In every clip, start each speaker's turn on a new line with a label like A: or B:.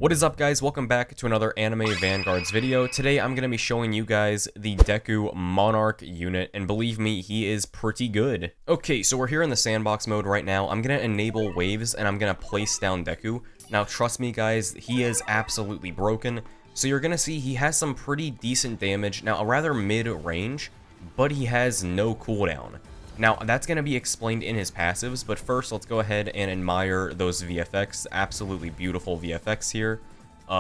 A: What is up, guys? Welcome back to another anime Vanguards video. Today I'm going to be showing you guys the Deku Monarch unit, and believe me, he is pretty good. Okay, so we're here in the sandbox mode right now. I'm going to enable waves and I'm going to place down Deku. Now trust me guys, he is absolutely broken. So you're going to see he has some pretty decent damage, now a rather mid-range, but he has no cooldown. Now, that's going to be explained in his passives, but first, let's go ahead and admire those VFX. Absolutely beautiful VFX here.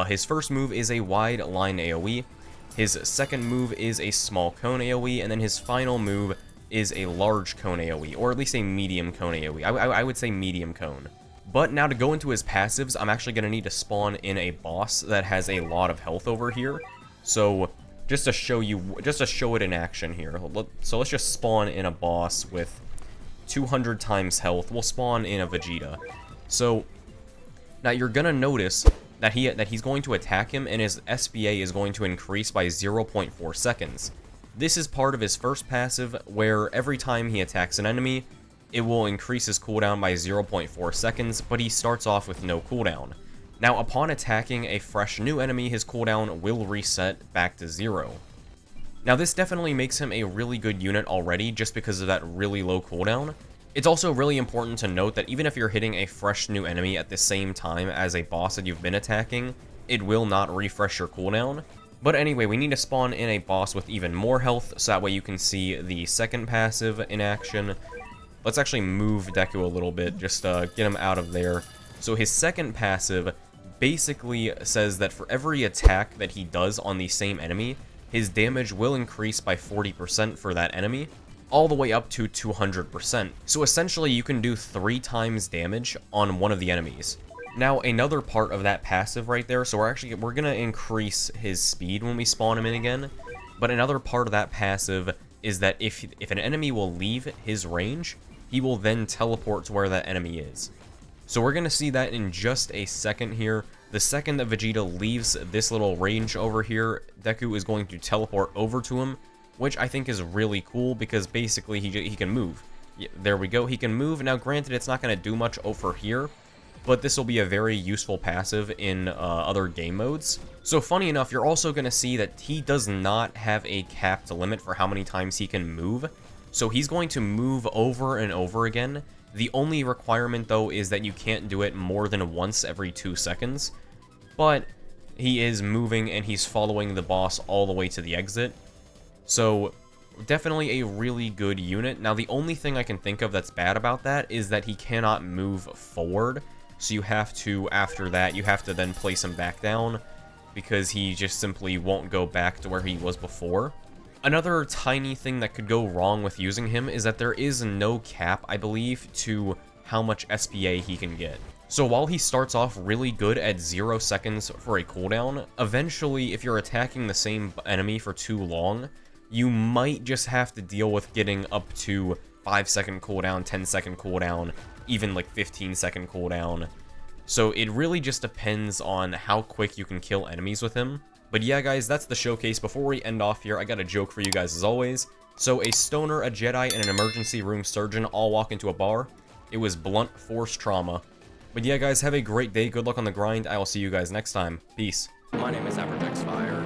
A: His first move is a wide line AoE. His second move is a small cone AoE, and then his final move is a large cone AoE, or at least a medium cone AoE. I would say medium cone. But now to go into his passives, I'm actually going to need to spawn in a boss that has a lot of health over here. So just to show it in action here. So let's just spawn in a boss with 200 times health. We'll spawn in a Vegeta. So now you're gonna notice that he's going to attack him, and his SBA is going to increase by 0.4 seconds. This is part of his first passive, where every time he attacks an enemy, it will increase his cooldown by 0.4 seconds, but he starts off with no cooldown. Now, upon attacking a fresh new enemy, his cooldown will reset back to 0. Now, this definitely makes him a really good unit already, just because of that really low cooldown. It's also really important to note that even if you're hitting a fresh new enemy at the same time as a boss that you've been attacking, it will not refresh your cooldown. But anyway, we need to spawn in a boss with even more health, so that way you can see the second passive in action. Let's actually move Deku a little bit, just get him out of there. So his second passive basically says that for every attack that he does on the same enemy, his damage will increase by 40% for that enemy, all the way up to 200%. So essentially you can do 3 times damage on one of the enemies. Now another part of that passive right there, so we're gonna increase his speed when we spawn him in again, but another part of that passive is that if an enemy will leave his range, he will then teleport to where that enemy is. So we're going to see that in just a second here. The second that Vegeta leaves this little range over here, Deku is going to teleport over to him, which I think is really cool because basically he can move. Yeah, there we go, he can move. Now granted, it's not going to do much over here, but this will be a very useful passive in other game modes. So funny enough, you're also going to see that he does not have a capped limit for how many times he can move. So he's going to move over and over again. The only requirement, though, is that you can't do it more than once every 2 seconds. But he is moving and he's following the boss all the way to the exit. So definitely a really good unit. Now, the only thing I can think of that's bad about that is that he cannot move forward. So you have to, after that, you have to then place him back down because he just simply won't go back to where he was before. Another tiny thing that could go wrong with using him is that there is no cap, I believe, to how much SPA he can get. So while he starts off really good at 0 seconds for a cooldown, eventually if you're attacking the same enemy for too long, you might just have to deal with getting up to 5-second cooldown, 10-second cooldown, even like 15-second cooldown. So it really just depends on how quick you can kill enemies with him. But yeah, guys, that's the showcase. Before we end off here, I got a joke for you guys as always. So a stoner, a Jedi, and an emergency room surgeon all walk into a bar. It was blunt force trauma. But yeah, guys, have a great day. Good luck on the grind. I will see you guys next time. Peace.
B: My name is Fire.